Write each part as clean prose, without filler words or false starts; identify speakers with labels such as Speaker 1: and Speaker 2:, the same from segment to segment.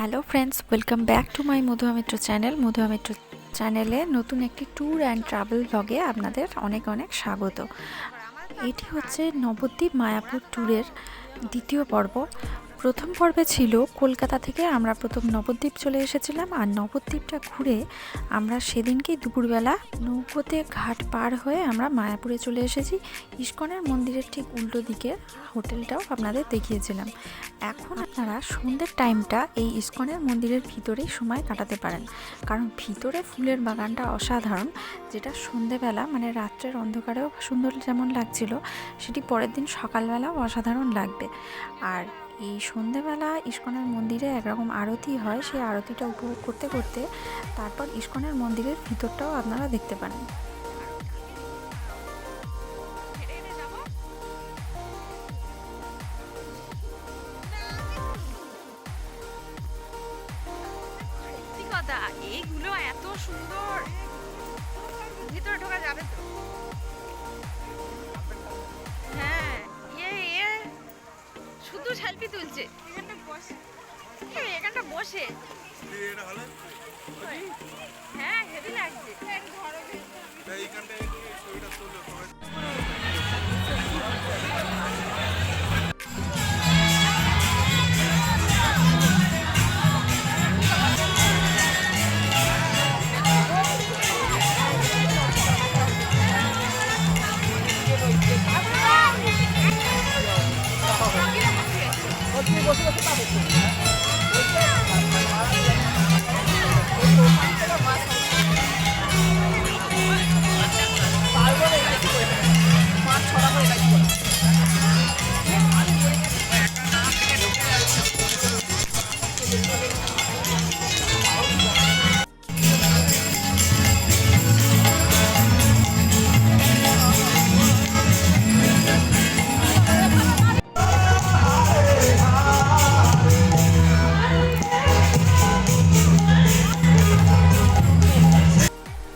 Speaker 1: Hello friends, welcome back to my Madhuya Mitra channel. Madhuya Mitra চ্যানেলে নতুন একটি ট্যুর অ্যান্ড ট্রাভেল ব্লগে আপনাদের অনেক অনেক স্বাগত। এটি হচ্ছে নবদ্বীপ মায়াপুর ট্যুরের দ্বিতীয় পর্ব। প্রথম পর্বে ছিল কলকাতা থেকে আমরা প্রথম নবদ্বীপ চলে এসেছিলাম, আর নবদ্বীপটা ঘুরে আমরা সেদিনকেই দুপুরবেলা নৌকোতে ঘাট পার হয়ে আমরা মায়াপুরে চলে এসেছি। ইস্কনের মন্দিরের ঠিক উল্টো দিকের হোটেলটাও আপনাদের দেখিয়েছিলাম। এখন আপনারা সন্ধ্যের টাইমটা এই ইস্কনের মন্দিরের ভিতরেই সময় কাটাতে পারেন, কারণ ভিতরে ফুলের বাগানটা অসাধারণ, যেটা সন্ধ্যেবেলা মানে রাত্রের অন্ধকারেও সুন্দর যেমন লাগছিল, সেটি পরের দিন সকালবেলাও অসাধারণ লাগবে। আর এই সন্ধেবেলা ইস্কনের মন্দিরে একরকম আরতি হয়, সেই আরতিটা উপভোগ করতে করতে তারপর ইস্কনের মন্দিরের ভিতরটাও আপনারা দেখতে পারেন।
Speaker 2: এইগুলো এত সুন্দর, ভিতরে ঢোকা যাবে তো? হ্যাঁ, শুধু সেলফি তুলছে। এখানটা বসে হ্যাঁ, হেভি লাগছে।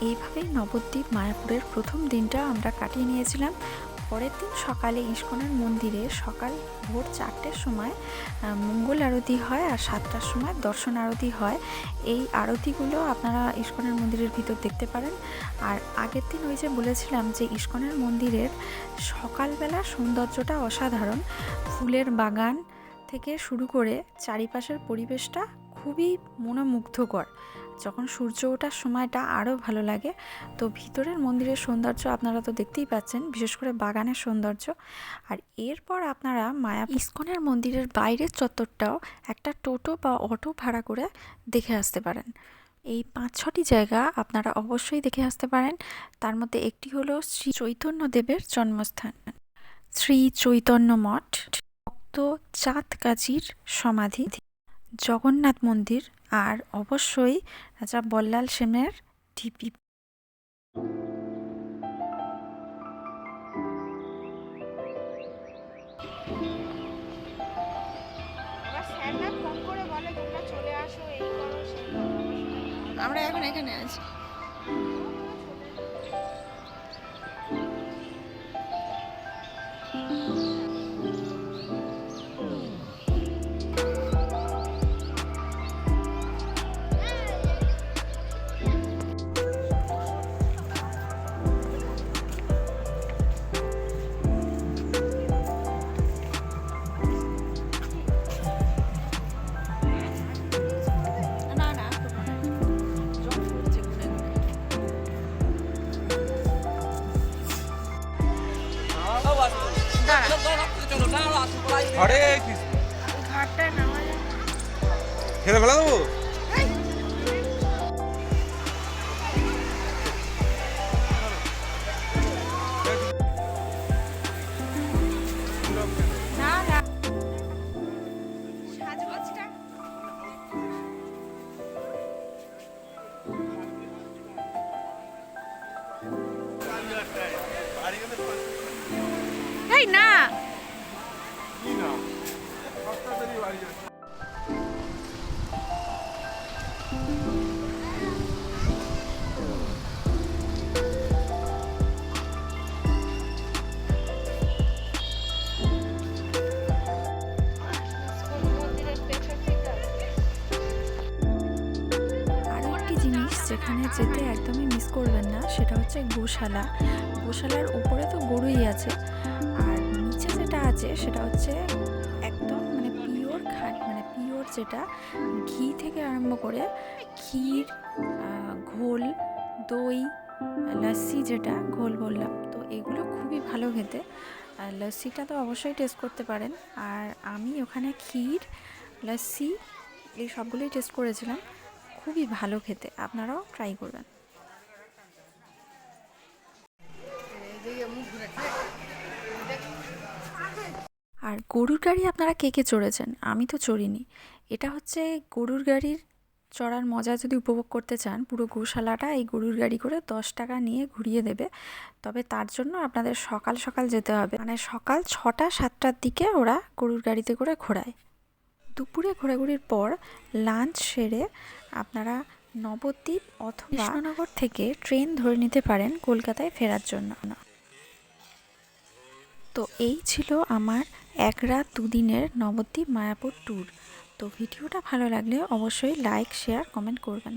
Speaker 1: এইভাবেই নবদ্বীপ মায়াপুরের প্রথম দিনটা আমরা কাটিয়ে নিয়েছিলাম। পরের দিন সকালে ইস্কনের মন্দিরে সকাল ভোর 4টের সময় মঙ্গল আরতি হয়, আর 7টার সময় দর্শন আরতি হয়। এই আরতিগুলো আপনারা ইস্কনের মন্দিরের ভিতর দেখতে পারেন। আর আগের দিন ওই যে বলেছিলাম যে ইস্কনের মন্দিরের সকালবেলা সৌন্দর্যটা অসাধারণ, ফুলের বাগান থেকে শুরু করে চারিপাশের পরিবেশটা খুবই মনোমুগ্ধকর। যখন সূর্য ওঠার সময়টা আরও ভালো লাগে। তো ভিতরের মন্দিরের সৌন্দর্য আপনারা তো দেখতেই পাচ্ছেন, বিশেষ করে বাগানের সৌন্দর্য। আর এরপর আপনারা ইস্কনের মন্দিরের বাইরের চত্বরটাও একটা টোটো বা অটো ভাড়া করে দেখে আসতে পারেন। এই 5-6টি জায়গা আপনারা অবশ্যই দেখে আসতে পারেন। তার মধ্যে একটি হলো শ্রী চৈতন্যদেবের জন্মস্থান, শ্রী চৈতন্য মঠ, ভক্ত চাঁদ কাজীর সমাধি, জগন্নাথ মন্দির, আর অবশ্যই রাজা বল্লাল সেনের ঢিপি।
Speaker 2: আমরা এখন এখানে আছি।
Speaker 3: হরে কৃষ্ণ,
Speaker 2: ঘাটটায় নামা যায়।
Speaker 3: খেতে ফেলা দেবো।
Speaker 2: না না, সাজগোজটা এই না
Speaker 1: যেতে একদমই মিস করবেন না, সেটা হচ্ছে গোশালা। গোশালার উপরে তো গরুই আছে, আর নিচে যেটা আছে সেটা হচ্ছে একদম মানে পিওর মানে পিওর, যেটা ঘি থেকে আরম্ভ করে ক্ষীর, ঘোল, দই, লস্যি, যেটা ঘোল বললাম, তো এগুলো খুবই ভালো খেতে। আর লস্যিটা তো অবশ্যই টেস্ট করতে পারেন। আর আমি ওখানে ক্ষীর, লস্যি এই সবগুলোই টেস্ট করেছিলাম, খুবই ভালো খেতে, আপনারাও ট্রাই করবেন।
Speaker 2: এইদিকে মুখ ঘুরেছে।
Speaker 1: আর গরুর গাড়ি আপনারা কে কে চড়েছেন? আমি তো চড়িনি। এটা হচ্ছে গরুর গাড়ির চড়ার মজা যদি উপভোগ করতে চান, পুরো গোশালাটা এই গরুর গাড়ি করে 10 টাকা নিয়ে ঘুরিয়ে দেবে। তবে তার জন্য আপনাদের সকাল সকাল যেতে হবে, মানে সকাল 6টা-7টার দিকে ওরা গরুর গাড়িতে করে ঘোরায়। দুপুরে ঘোরাঘুরির পর লাঞ্চ সেরে আপনারা নবদ্বীপ অথবা কৃষ্ণনগর থেকে ট্রেন ধরে নিতে পারেন কলকাতায় ফেরার জন্য। তো এই ছিল আমার 1 রাত 2 দিনের নবদ্বীপ মায়াপুর ট্যুর। তো ভিডিওটা ভালো লাগলে অবশ্যই লাইক, শেয়ার, কমেন্ট করবেন।